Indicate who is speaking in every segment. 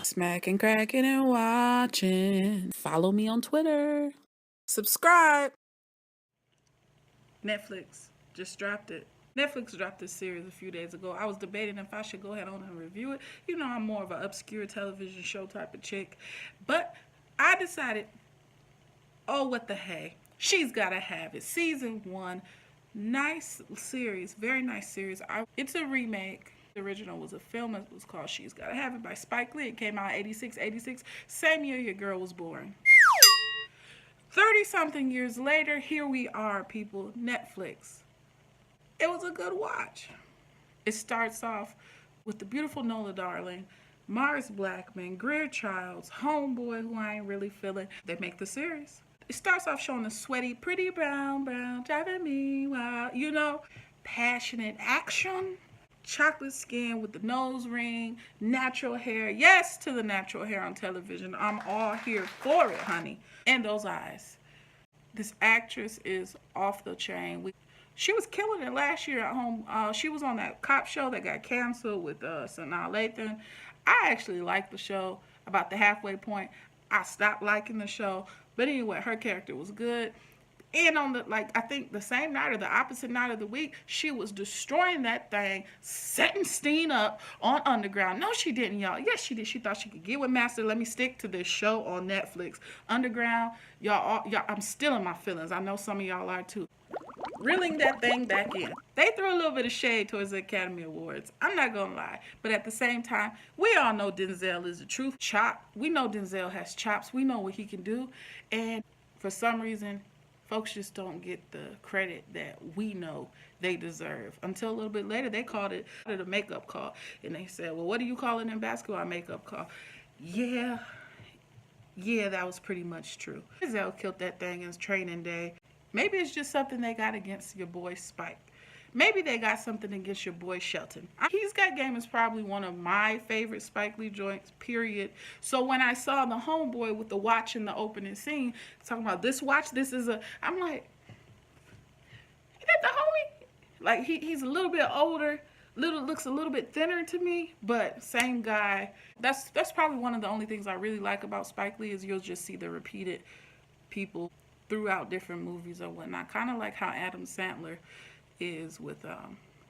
Speaker 1: Smacking, cracking, and watching. Follow me on Twitter. Subscribe. Netflix just dropped it. Netflix dropped this series a few days ago. I was debating if I should go ahead on and review it. You know, I'm more of an obscure television show type of chick. But I decided, oh, what the hey. She's got to have it. Season 1. Nice series. Very nice series. It's a remake. The original was a film. It was called She's Gotta Have It by Spike Lee. It came out 86. Same year your girl was born. 30 something years later, here we are, people. Netflix. It was a good watch. It starts off with the beautiful Nola Darling, Mars Blackman, Greer Childs, Homeboy, who I ain't really feeling. They make the series. It starts off showing the sweaty, pretty brown, driving me wild, you know, passionate action. Chocolate skin with the nose ring, natural hair. Yes to the natural hair on television. I'm all here for it, honey. And those eyes. This actress is off the chain. She was killing it last year at home. She was on that cop show that got canceled with Sanaa Lathan. I actually liked the show. About the halfway point, I stopped liking the show. But anyway, her character was good. And on the, I think the same night or the opposite night of the week, she was destroying that thing, setting Steen up on Underground. No, she didn't, y'all. Yes, she did. She thought she could get with Master. Let me stick to this show on Netflix. Underground, y'all, I'm still in my feelings. I know some of y'all are too. Reeling that thing back in. They threw a little bit of shade towards the Academy Awards. I'm not gonna lie. But at the same time, we all know Denzel is the truth. Chop. We know Denzel has chops. We know what he can do. And for some reason, folks just don't get the credit that we know they deserve. Until a little bit later, they called it a makeup call. And they said, well, what do you call it in basketball? A makeup call. Yeah, that was pretty much true. Denzel killed that thing in training day. Maybe it's just something they got against your boy Spike. Maybe they got something against your boy Shelton. He's Got Game is probably one of my favorite Spike Lee joints, period. So when I saw the Homeboy with the watch in the opening scene, talking about this watch, I'm like, is that the homie? Like, he's a little bit older, looks a little bit thinner to me, but same guy. That's probably one of the only things I really like about Spike Lee is you'll just see the repeated people throughout different movies or whatnot. Kind of like how Adam Sandler is with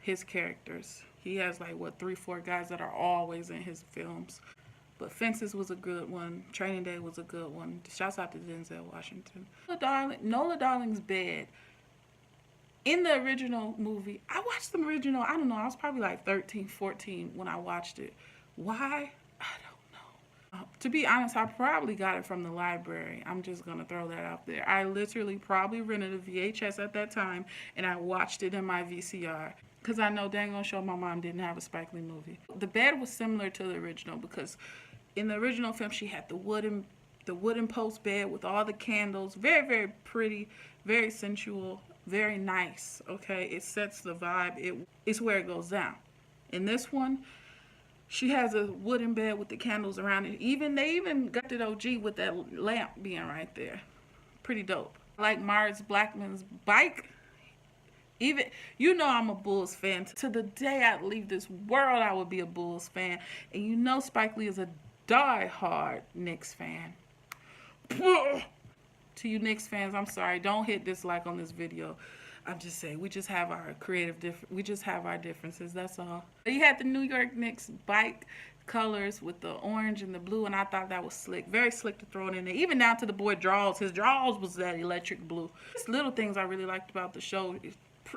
Speaker 1: his characters. He has 3-4 guys that are always in his films. But Fences was a good one. Training Day was a good one. Shouts out to Denzel Washington. Nola Darling's Bed. In the original movie, I watched the original, I don't know, I was probably 13, 14 when I watched it. Why? I don't know. To be honest, I probably got it from the library. I'm just going to throw that out there. I literally probably rented a VHS at that time, and I watched it in my VCR. Because I know dang on sure my mom didn't have a Spike Lee movie. The bed was similar to the original because in the original film, she had the wooden post bed with all the candles. Very, very pretty, very sensual, very nice, okay? It sets the vibe. It's where it goes down. In this one, she has a wooden bed with the candles around it. They even got the OG with that lamp being right there. Pretty dope. I like Mars Blackman's bike. Even, you know, I'm a Bulls fan. To the day I leave this world, I would be a Bulls fan. And you know Spike Lee is a die-hard Knicks fan. To you Knicks fans, I'm sorry. Don't hit dislike on this video. I'm just saying, we just have our we just have our differences, that's all. You had the New York Knicks bike colors with the orange and the blue, and I thought that was slick. Very slick to throw it in there. Even down to the boy Draws. His Draws was that electric blue. Just little things I really liked about the show.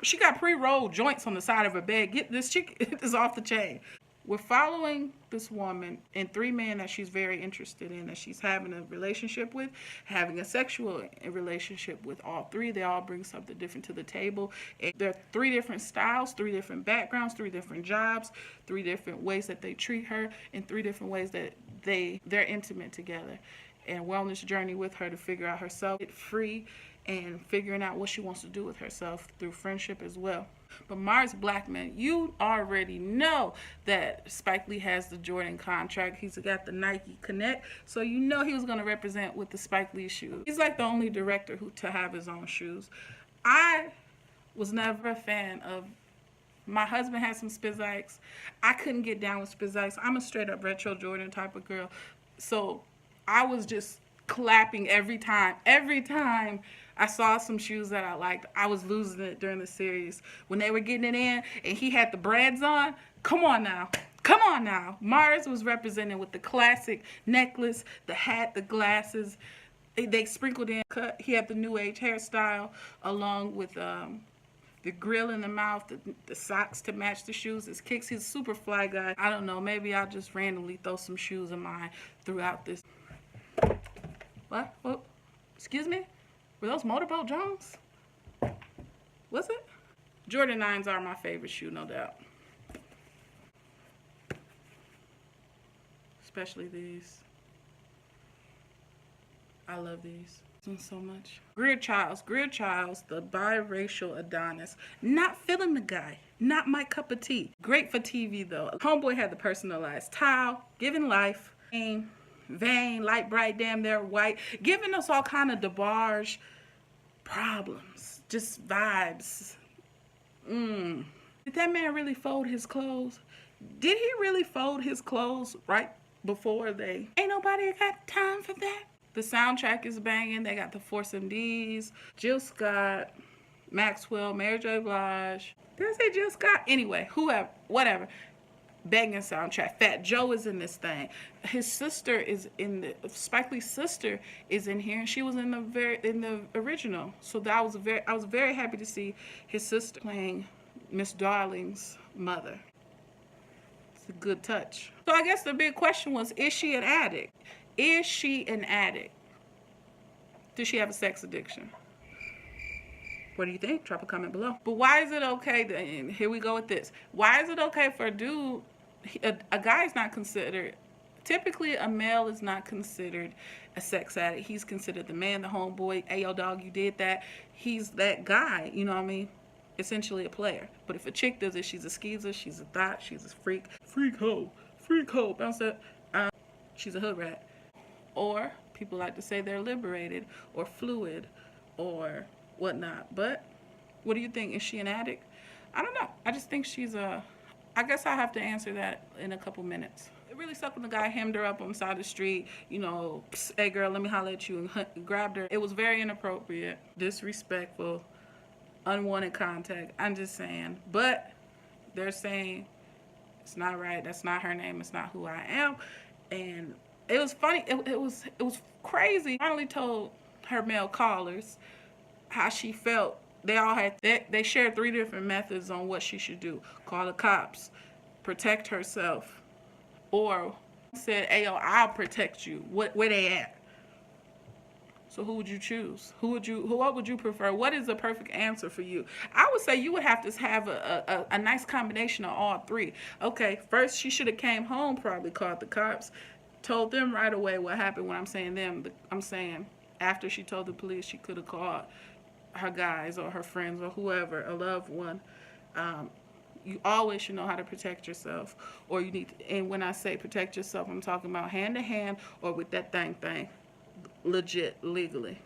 Speaker 1: She got pre-rolled joints on the side of her bed. Get this chick is off the chain. We're following this woman and 3 men that she's very interested in, that she's having a relationship with, having a sexual relationship with all 3. They all bring something different to the table. And there are 3 different styles, 3 different backgrounds, 3 different jobs, 3 different ways that they treat her, and 3 different ways that they're intimate together. And we're on this journey with her to figure out herself, get free, and figuring out what she wants to do with herself through friendship as well. But Mars Blackman, you already know that Spike Lee has the Jordan contract. He's got the Nike Connect, so you know he was going to represent with the Spike Lee shoes. He's like the only director to have his own shoes. I was never a fan of My husband had some Spizikes. I couldn't get down with Spizikes. I'm a straight up retro Jordan type of girl. So I was just clapping every time. Every time I saw some shoes that I liked, I was losing it during the series. When they were getting it in and he had the brads on, come on now. Come on now. Mars was represented with the classic necklace, the hat, the glasses. They sprinkled in cut. He had the new age hairstyle along with the grill in the mouth, the socks to match the shoes, his kicks. He's a super fly guy. I don't know. Maybe I'll just randomly throw some shoes of mine throughout this. What? Excuse me? Were those Motorboat Jones? Was it? Jordan 9s are my favorite shoe, no doubt. Especially these. I love these so much. Greer Childs, the biracial Adonis. Not feeling the guy. Not my cup of tea. Great for TV though. Homeboy had the personalized towel, giving life, vain, light bright, damn they're white, giving us all kind of DeBarge problems, just vibes. Did that man really fold his clothes? Did he really fold his clothes right before they? Ain't nobody got time for that. The soundtrack is banging. They got the Force MDs, Jill Scott, Maxwell, Mary J. Blige. Did I say Jill Scott? Anyway, whoever, whatever. Banging soundtrack. Fat Joe is in this thing. His sister is in the Spike Lee's sister is in here, and she was in the original. So I was very happy to see his sister playing Miss Darling's mother. It's a good touch. So I guess the big question was, is she an addict? Is she an addict? Does she have a sex addiction? What do you think? Drop a comment below. But why is it okay? And here we go with this. Why is it okay for a dude? A guy is not considered. Typically, a male is not considered a sex addict. He's considered the man, the homeboy. Hey, yo, dog, you did that. He's that guy. You know what I mean? Essentially a player. But if a chick does it, she's a skeezer. She's a thought. She's a freak. Freak hoe. Bounce that. She's a hood rat. Or people like to say they're liberated or fluid or whatnot. But what do you think? Is she an addict? I don't know. I just think she's a... I guess I have to answer that in a couple minutes. It really sucked when the guy hemmed her up on the side of the street. You know, hey girl, let me holler at you, and grabbed her. It was very inappropriate, disrespectful, unwanted contact. I'm just saying. But they're saying it's not right. That's not her name. It's not who I am. And it was funny. It was crazy. I only told her male callers how she felt. They shared 3 different methods on what she should do. Call the cops, protect herself, or said, "Hey, yo, I'll protect you." Where they at? So who would you choose? What would you prefer? What is the perfect answer for you? I would say you would have to have a nice combination of all 3. Okay, first she should have came home, probably called the cops, told them right away what happened. When I'm saying them, I'm saying after she told the police, she could have called her guys or her friends or whoever, a loved one. You always should know how to protect yourself, or you need to, and when I say protect yourself, I'm talking about hand to hand or with that thing, legit, legally.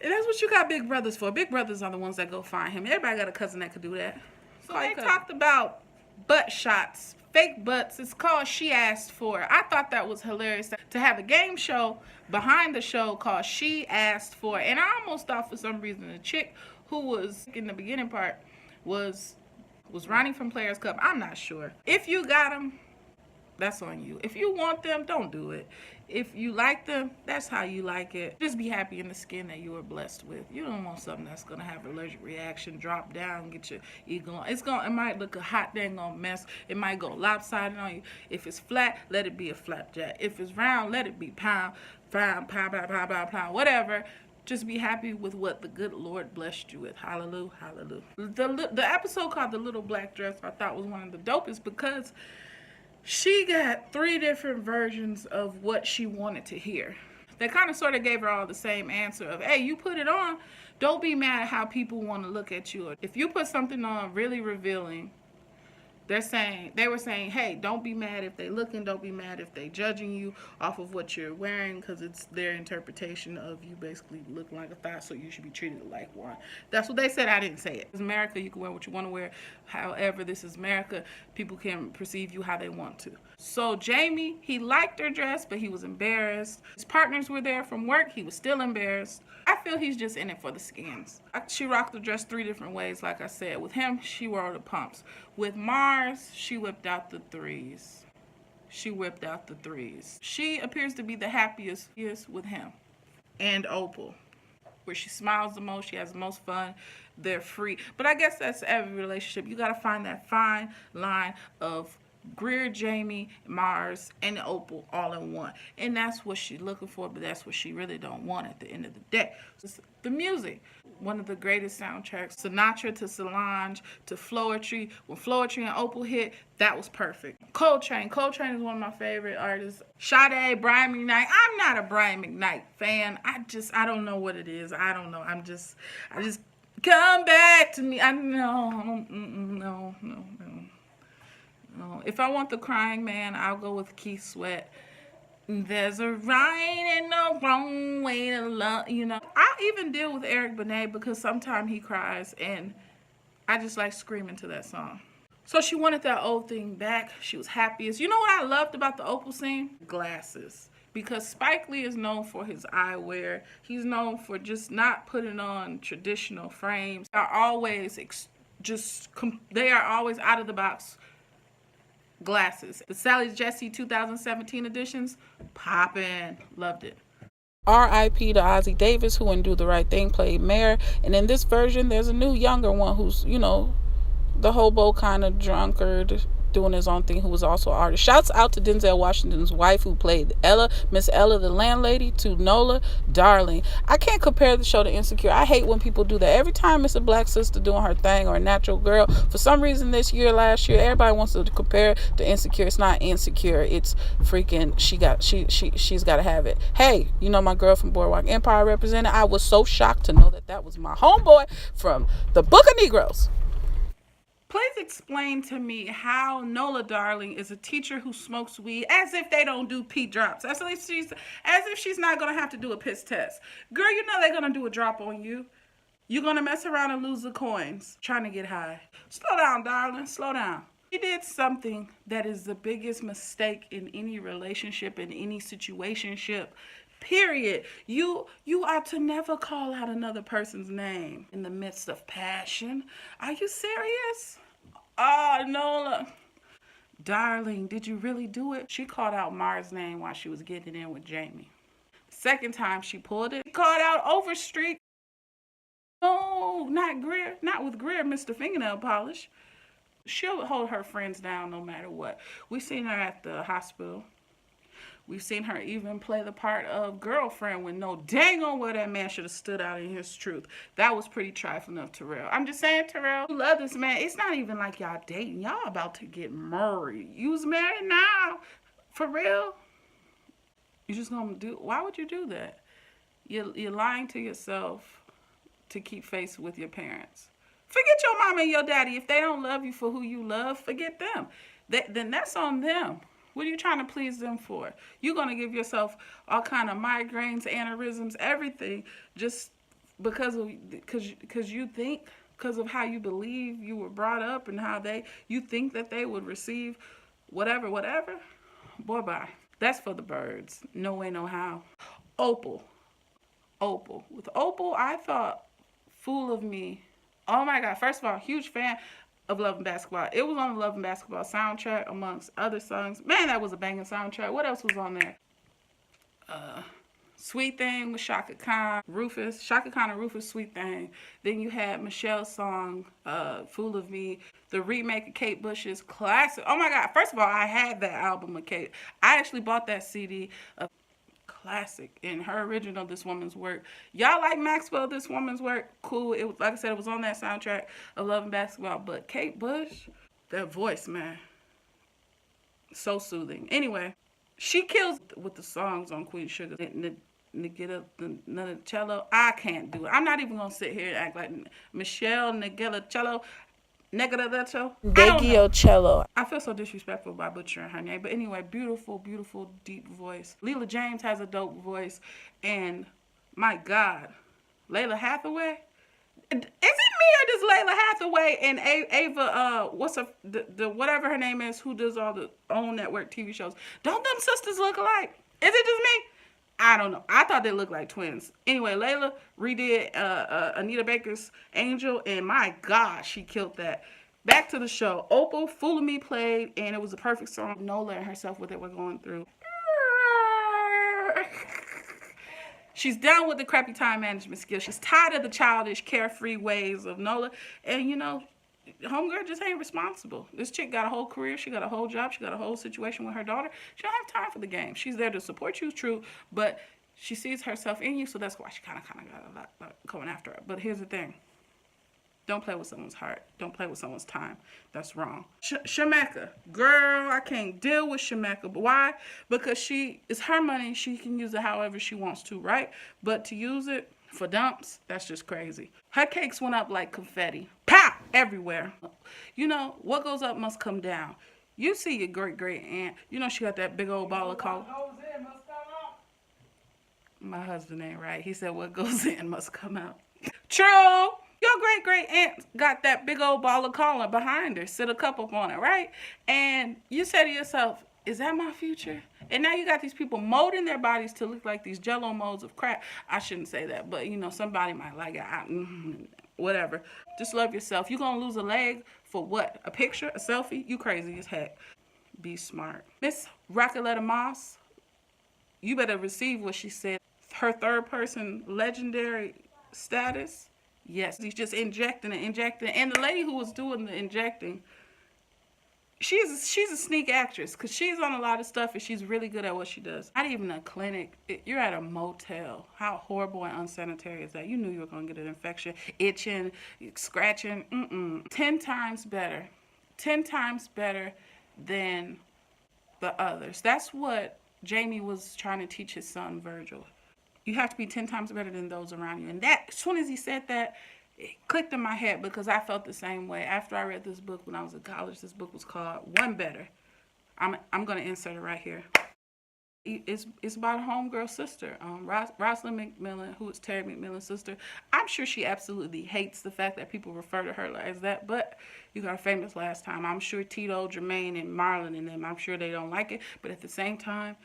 Speaker 1: And that's what you got big brothers for. Big brothers are the ones that go find him. Everybody got a cousin that could do that. So they talked about butt shots, fake butts. It's called She Asked For It. I thought that was hilarious to have a game show behind the show called She Asked For It. And I almost thought for some reason the chick who was in the beginning part was Ronnie from Players Cup. I'm not sure. If you got them, that's on you. If you want them, don't do it. If you like them, that's how you like it. Just be happy in the skin that you were blessed with. You don't want something that's gonna have an allergic reaction, drop down, get your ego on. It might look a hot dang on mess. It might go lopsided on you. If it's flat, let it be a flapjack. If it's round, let it be pound, whatever. Just be happy with what the good Lord blessed you with. Hallelujah, hallelujah. The episode called The Little Black Dress I thought was one of the dopest because she got 3 different versions of what she wanted to hear. They kind of sort of gave her all the same answer of, hey, you put it on, don't be mad at how people want to look at you. If you put something on really revealing, They were saying, hey, don't be mad if they looking, don't be mad if they judging you off of what you're wearing, because it's their interpretation of you basically looking like a thought, so you should be treated like one. That's what they said. I didn't say it. It's America. You can wear what you want to wear. However, this is America. People can perceive you how they want to. So Jamie, he liked her dress, but he was embarrassed. His partners were there from work. He was still embarrassed. I feel he's just in it for the skins. She rocked the dress 3 different ways, like I said. With him, she wore the pumps. With Mars, she whipped out the 3s. She appears to be the happiest with him. And Opal, where she smiles the most, she has the most fun, they're free. But I guess that's every relationship. You gotta find that fine line of Greer, Jamie, Mars, and Opal all in one. And that's what she's looking for, but that's what she really don't want at the end of the day. It's the music. One of the greatest soundtracks. Sinatra to Solange to Floetry. When Floetry and Opal hit, that was perfect. Coltrane is one of my favorite artists. Sade, Brian McKnight. I'm not a Brian McKnight fan. I don't know what it is. I don't know. I just come back to me. No. If I want the crying man, I'll go with Keith Sweat. There's a right and a wrong way to love, I even deal with Eric Benet because sometimes he cries and I just like screaming to that song. So she wanted that old thing back. She was happiest. You know what I loved about the Opal scene? Glasses. Because Spike Lee is known for his eyewear. He's known for just not putting on traditional frames. They are always out of the box glasses. The Sally Jessy 2017 editions, poppin'. Loved it. R.I.P. to Ossie Davis, who in Do the Right Thing played Mayor. And in this version, there's a new younger one who's, the hobo kind of drunkard doing his own thing, who was also an artist. Shouts out to Denzel Washington's wife, who played Ella, Miss Ella, the landlady, to Nola Darling. I can't compare the show to Insecure. I hate when people do that. Every time it's a black sister doing her thing or a natural girl, for some reason last year, everybody wants to compare it to Insecure. It's not Insecure. It's freaking she's got to have it. Hey, my girl from Boardwalk Empire represented. I was so shocked to know that was my homeboy from the Book of Negroes. Please explain to me how Nola Darling is a teacher who smokes weed as if they don't do pee drops. As if she's not going to have to do a piss test. Girl, they're going to do a drop on you. You're going to mess around and lose the coins trying to get high. Slow down, darling. Slow down. She did something that is the biggest mistake in any relationship, in any situationship. Period. You are to never call out another person's name in the midst of passion. Are you serious? Oh, Nola. Darling, did you really do it? She called out Mars' name while she was getting in with Jamie. Second time she pulled it, she called out Overstreet. No, not Greer. Not with Greer, Mr. Fingernail Polish. She'll hold her friends down no matter what. We've seen her at the hospital. We've seen her even play the part of girlfriend when no dang on well that man should have stood out in his truth. That was pretty trifling of Terrell. I'm just saying, Terrell, you love this man. It's not even like y'all dating. Y'all about to get married. You was married now. For real? You just gonna why would you do that? You're lying to yourself to keep face with your parents. Forget your mama and your daddy. If they don't love you for who you love, forget them. Then that's on them. What are you trying to please them for? You're going to give yourself all kind of migraines, aneurysms, everything, just because you think, because of how you believe you were brought up and how you think that they would receive whatever. Boy, bye. That's for the birds. No way, no how. Opal. With Opal, I thought Fool of Me. Oh my God. First of all, huge fan of Love and Basketball. It was on the Love and Basketball soundtrack amongst other songs. Man, that was a banging soundtrack. What else was on there? Sweet Thing with Shaka Khan, Rufus. Shaka Khan and Rufus, Sweet Thing. Then you had Michelle's song, Fool of Me. The remake of Kate Bush's classic. Oh my God. First of all, I had that album of Kate. I actually bought that CD of classic in her original This Woman's Work. Y'all like Maxwell, This Woman's Work? Cool. It was, like I said, it was on that soundtrack of Love and Basketball. But Kate Bush, that voice, man, so soothing. Anyway, she kills with the songs on Queen Sugar. Nigella, I can't do it. I'm not even gonna sit here and act like Michelle Nigella. Negativo.
Speaker 2: Deggiocello.
Speaker 1: I feel so disrespectful by butchering her name. But anyway, beautiful, beautiful, deep voice. Leela James has a dope voice. And my God, Layla Hathaway? Is it me or does Layla Hathaway and Ava, what's the whatever her name is, who does all the own network TV shows, don't them sisters look alike? Is it just me? I don't know. I thought they looked like twins. Anyway, Layla redid Anita Baker's Angel, and my God, she killed that. Back to the show. Opal, Fool of Me played, and it was a perfect song. Nola and herself, what they were going through. She's done with the crappy time management skills. She's tired of the childish, carefree ways of Nola. And, you know, homegirl just ain't responsible. This chick got a whole career. She got a whole job. She got a whole situation with her daughter. She don't have time for the game. She's there to support you, true, but she sees herself in you, so that's why she kind of got a lot going after her. But here's the thing. Don't play with someone's heart. Don't play with someone's time. That's wrong. Shemeka. Girl, I can't deal with Shemeka. But why? Because it's her money. She can use it however she wants to, right? But to use it for dumps, that's just crazy. Her cakes went up like confetti. Pow! Everywhere. You know, what goes up must come down. You see your great aunt. You know she got that big old ball of collar. My husband ain't right. He said what goes in must come out. True. Your great aunt got that big old ball of collar behind her, sit a cup up on it, right? And you say to yourself, is that my future? And now you got these people molding their bodies to look like these jello molds of crap. I shouldn't say that, but you know, somebody might like it. Whatever. Just love yourself. You're going to lose a leg for what? A picture? A selfie? You crazy as heck. Be smart. Miss Raqueletta Moss, you better receive what she said. Her third person legendary status. Yes, he's just injecting. And the lady who was doing the injecting, she's a sneak actress because she's on a lot of stuff and she's really good at what she does. Not even a clinic. You're at a motel. How horrible and unsanitary is that? You knew you were going to get an infection, itching, scratching. 10 times better. 10 times better than the others. That's what Jamie was trying to teach his son, Virgil. You have to be 10 times better than those around you. And that, as soon as he said that, it clicked in my head because I felt the same way. After I read this book when I was in college, this book was called One Better. I'm going to insert it right here. It's about a homegirl sister, Rosalind McMillan, who is Terry McMillan's sister. I'm sure she absolutely hates the fact that people refer to her as that, but you got a famous last time. I'm sure Tito, Jermaine, and Marlon and them, I'm sure they don't like it, but at the same time,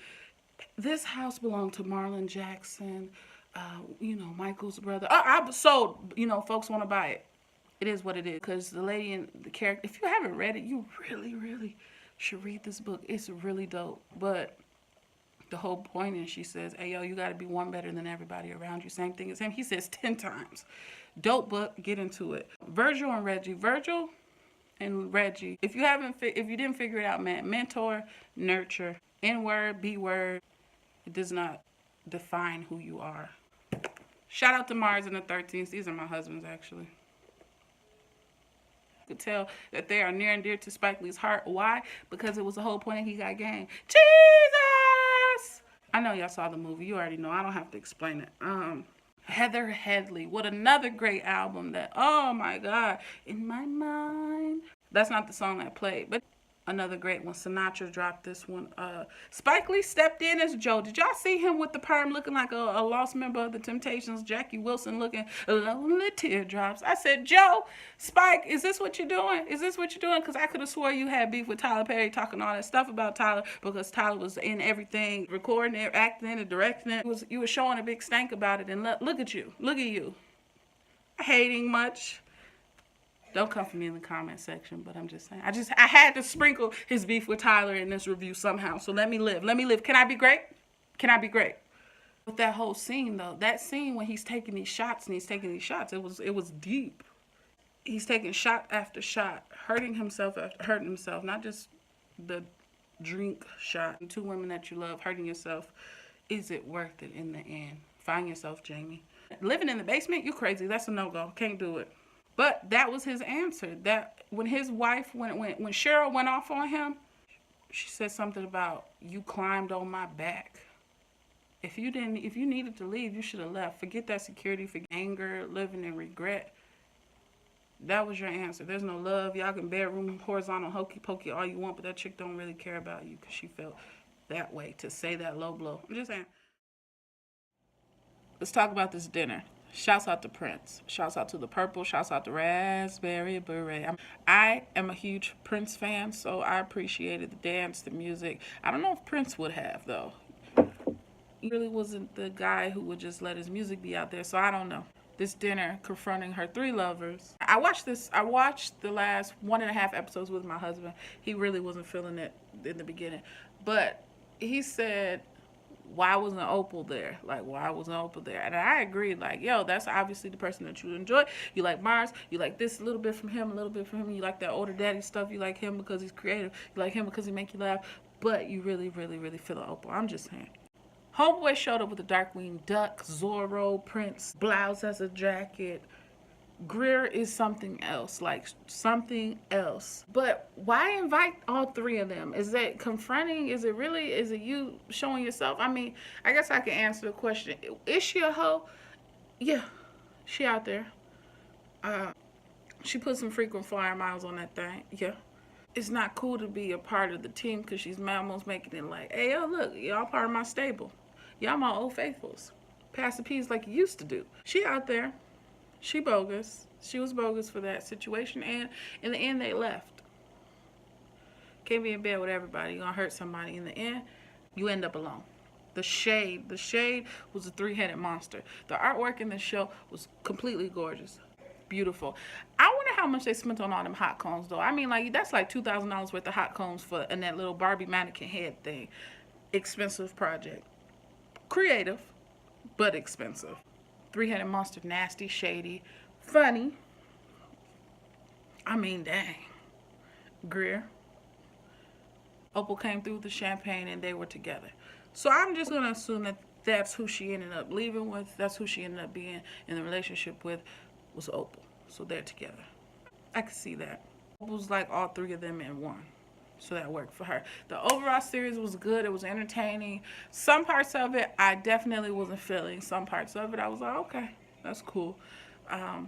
Speaker 1: this house belonged to Marlon Jackson, you know, Michael's brother. I sold, you know, folks want to buy it. It is what it is. Because the lady and the character, if you haven't read it, you really, really should read this book. It's really dope. But the whole point is she says, hey, yo, you got to be one better than everybody around you. Same thing as him. He says 10 times. Dope book. Get into it. Virgil and Reggie. Virgil and Reggie. If you didn't figure it out, man, mentor, nurture. N-word, B-word, it does not define who you are. Shout out to Mars and the 13th. These are my husbands, actually. You could tell that they are near and dear to Spike Lee's heart. Why? Because it was the whole point that he got game. Jesus! I know y'all saw the movie. You already know. I don't have to explain it. Heather Headley. What another great album that, oh my God. In my mind. That's not the song that played, but another great one. Sinatra dropped this one. Spike Lee stepped in as Joe. Did y'all see him with the perm looking like a lost member of the Temptations? Jackie Wilson looking lonely teardrops. I said, Joe, Spike, is this what you're doing? Is this what you're doing? Because I could have swore you had beef with Tyler Perry talking all that stuff about Tyler because Tyler was in everything, recording it, acting it, directing it. You were showing a big stank about it. And look at you. Look at you. Hating much. Don't come for me in the comment section, but I'm just saying. I had to sprinkle his beef with Tyler in this review somehow. So let me live. Let me live. Can I be great? Can I be great? With that whole scene, though, that scene when he's taking these shots, it was deep. He's taking shot after shot, hurting himself after hurting himself, not just the drink shot. 2 women that you love, hurting yourself. Is it worth it in the end? Find yourself, Jamie. Living in the basement, you crazy. That's a no-go. Can't do it. But that was his answer. That when his wife, when Cheryl went off on him, she said something about, you climbed on my back. If you needed to leave, you should have left. Forget that security, forget anger, living in regret. That was your answer. There's no love. Y'all can bedroom horizontal hokey pokey all you want, but that chick don't really care about you because she felt that way to say that low blow. I'm just saying. Let's talk about this dinner. Shouts out to Prince. Shouts out to the purple. Shouts out to Raspberry Beret. I am a huge Prince fan, so I appreciated the dance, the music. I don't know if Prince would have, though. He really wasn't the guy who would just let his music be out there, so I don't know. This dinner confronting her three lovers. I watched the last 1.5 episodes with my husband. He really wasn't feeling it in the beginning. But he said, why wasn't Opal there? Like, why wasn't Opal there? And I agreed, like, yo, that's obviously the person that you enjoy. You like Mars, you like this a little bit from him, a little bit from him. You like that older daddy stuff. You like him because he's creative. You like him because he make you laugh. But you really, really, really feel Opal. I'm just saying. Homeboy showed up with a Darkwing Duck, Zorro, Prince, blouse as a jacket. Greer is something else, like something else. But why invite all three of them? Is that confronting? Is it really? Is it you showing yourself? I mean, I guess I can answer the question. Is she a hoe? Yeah, she out there. She put some frequent flyer miles on that thing. Yeah. It's not cool to be a part of the team because she's almost making it like, hey, yo, look, y'all part of my stable. Y'all my old faithfuls. Pass the peas like you used to do. She out there. She bogus. She was bogus for that situation. And in the end, they left. Can't be in bed with everybody. You're going to hurt somebody. In the end, you end up alone. The Shade was a three-headed monster. The artwork in the show was completely gorgeous. Beautiful. I wonder how much they spent on all them hot combs, though. I mean, like, that's like $2,000 worth of hot combs for and that little Barbie mannequin head thing. Expensive project. Creative, but expensive. Three-headed monster, nasty, shady, funny. I mean, dang. Greer. Opal came through with the champagne and they were together. So I'm just going to assume that that's who she ended up leaving with. That's who she ended up being in the relationship with was Opal. So they're together. I could see that. Opal's like all three of them in one. So that worked for her. The overall series was good. It was entertaining. Some parts of it I definitely wasn't feeling. Some parts of it I was like, okay, that's cool. It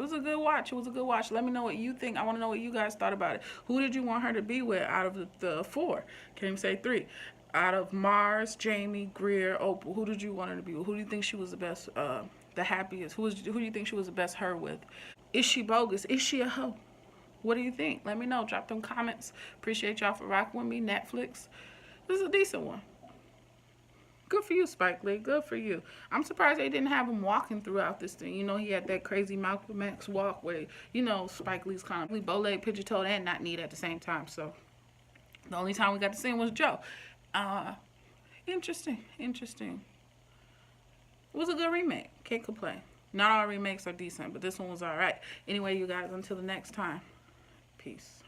Speaker 1: was a good watch. It was a good watch. Let me know what you think. I want to know what you guys thought about it. Who did you want her to be with out of the four? Can't even say three. Out of Mars, Jamie, Greer, Opal, who did you want her to be with? Who do you think she was the best, the happiest? Who do you think she was the best her with? Is she bogus? Is she a hoe? What do you think? Let me know. Drop them comments. Appreciate y'all for rocking with me. Netflix. This is a decent one. Good for you, Spike Lee. Good for you. I'm surprised they didn't have him walking throughout this thing. You know, he had that crazy Malcolm X walk where, you know, Spike Lee's kind of bow-legged, pigeon-toed, and not neat at the same time. So the only time we got to see him was Joe. Interesting. It was a good remake. Can't complain. Not all remakes are decent, but this one was all right. Anyway, you guys, until the next time. Peace.